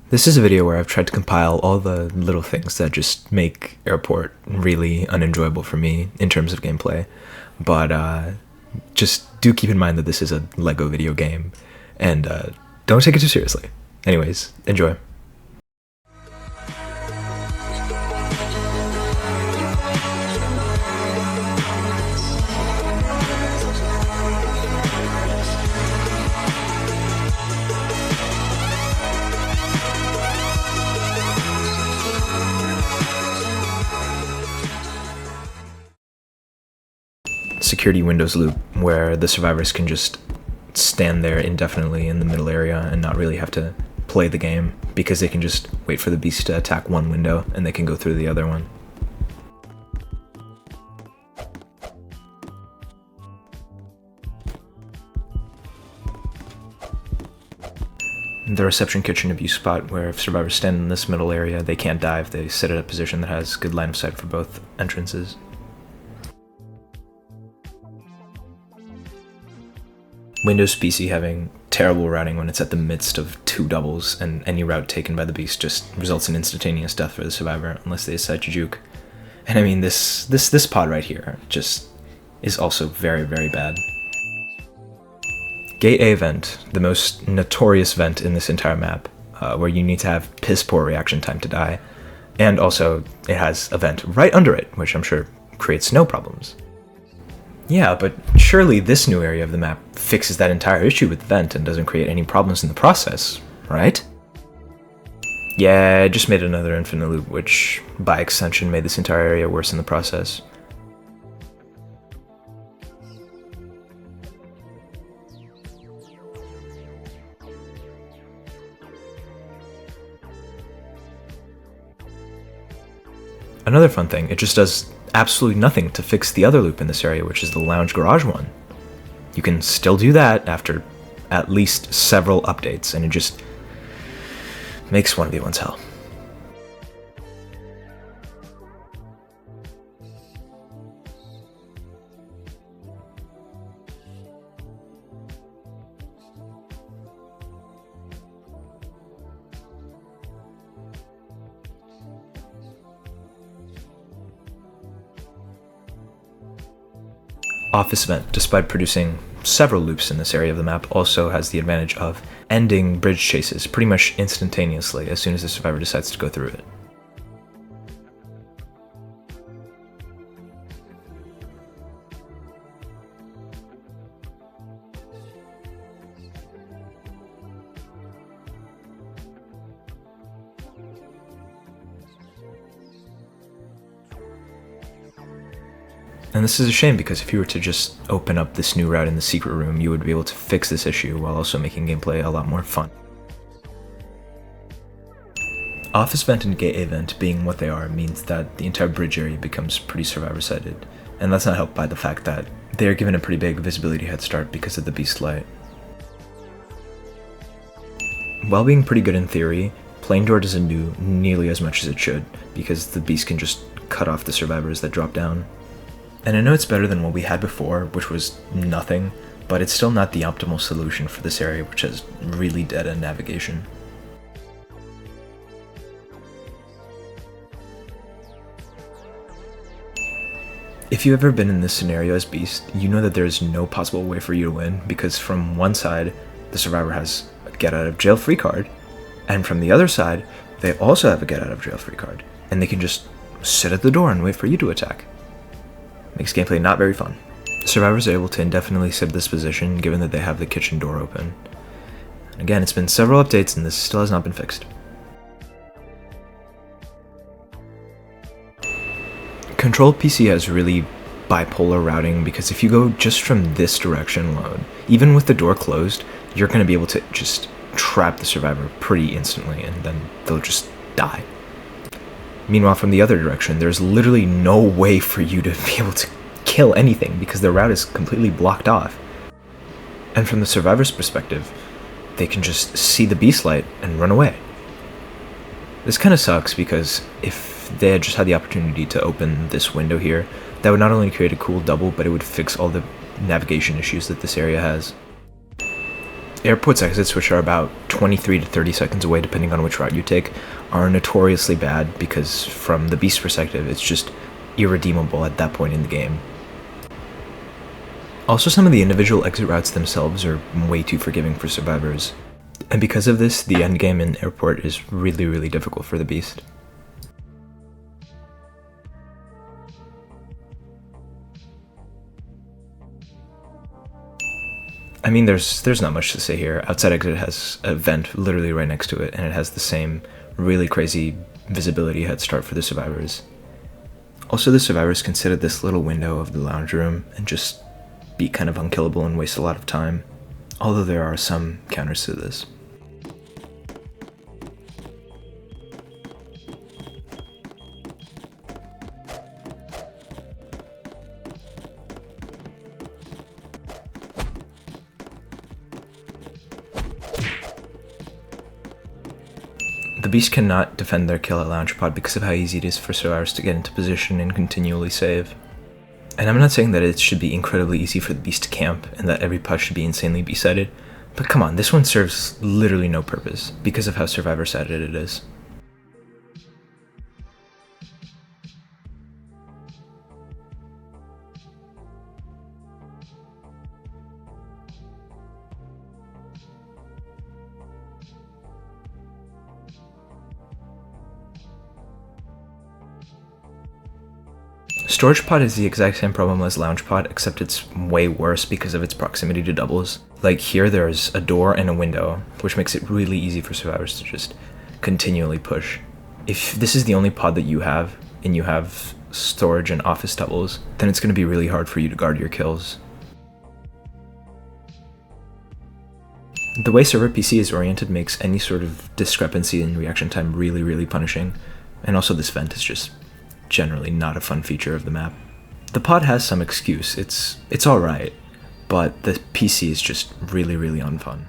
This is a video where I've tried to compile all the little things that just make Airport really unenjoyable for me in terms of gameplay, but just do keep in mind that this is a LEGO video game, and don't take it too seriously. Anyways, enjoy. Security windows loop where the survivors can just stand there indefinitely in the middle area and not really have to play the game because they can just wait for the beast to attack one window and they can go through the other one. The reception kitchen abuse spot where if survivors stand in this middle area they can't dive, they sit at a position that has good line of sight for both entrances. Windows PC having terrible routing when it's at the midst of two doubles, and any route taken by the beast just results in instantaneous death for the survivor unless they decide to juke. And I mean, this pod right here just is also very, very bad. Gate A vent, the most notorious vent in this entire map, where you need to have piss poor reaction time to die, and also it has a vent right under it, which I'm sure creates no problems. Yeah, but surely this new area of the map fixes that entire issue with the vent and doesn't create any problems in the process, right? Yeah, it just made another infinite loop, which by extension made this entire area worse in the process. Another fun thing, it just does absolutely nothing to fix the other loop in this area, which is the lounge garage one. You can still do that after at least several updates, and it just makes 1v1's hell. Office vent, despite producing several loops in this area of the map, also has the advantage of ending bridge chases pretty much instantaneously as soon as the survivor decides to go through it. And this is a shame because if you were to just open up this new route in the secret room, you would be able to fix this issue while also making gameplay a lot more fun. Office vent and gate A vent being what they are means that the entire bridge area becomes pretty survivor-sided, and that's not helped by the fact that they are given a pretty big visibility head start because of the beast light. While being pretty good in theory, plane door doesn't do nearly as much as it should because the beast can just cut off the survivors that drop down. And I know it's better than what we had before, which was nothing, but it's still not the optimal solution for this area, which has really dead-end navigation. If you've ever been in this scenario as Beast, you know that there is no possible way for you to win, because from one side, the survivor has a get-out-of-jail-free card, and from the other side, they also have a get-out-of-jail-free card, and they can just sit at the door and wait for you to attack. Makes gameplay not very fun. Survivors are able to indefinitely sit this position given that they have the kitchen door open. And again, it's been several updates and this still has not been fixed. Control PC has really bipolar routing because if you go just from this direction alone, even with the door closed, you're going to be able to just trap the survivor pretty instantly and then they'll just die. Meanwhile, from the other direction, there's literally no way for you to be able to kill anything because their route is completely blocked off. And from the survivor's perspective, they can just see the beast light and run away. This kind of sucks because if they had just had the opportunity to open this window here, that would not only create a cool double, but it would fix all the navigation issues that this area has. Airport's exits, which are about 23 to 30 seconds away depending on which route you take, are notoriously bad because from the Beast's perspective, it's just irredeemable at that point in the game. Also, some of the individual exit routes themselves are way too forgiving for survivors, and because of this, the endgame in Airport is really difficult for the Beast. I mean, there's not much to say here. Outside exit has a vent literally right next to it, and it has the same really crazy visibility head start for the survivors. Also, the survivors can sit at this little window of the lounge room and just be kind of unkillable and waste a lot of time, although there are some counters to this. The Beast cannot defend their kill at Lounge Pod because of how easy it is for survivors to get into position and continually save. And I'm not saying that it should be incredibly easy for the Beast to camp and that every push should be insanely B-sided, but come on, this one serves literally no purpose because of how survivor-sided it is. Storage Pod is the exact same problem as Lounge Pod, except it's way worse because of its proximity to doubles. Like here there's a door and a window, which makes it really easy for survivors to just continually push. If this is the only pod that you have, and you have storage and office doubles, then it's going to be really hard for you to guard your kills. The way server PC is oriented makes any sort of discrepancy in reaction time really punishing, and also this vent is just generally not a fun feature of the map. The pod has some excuse, it's alright, but the PC is just really unfun.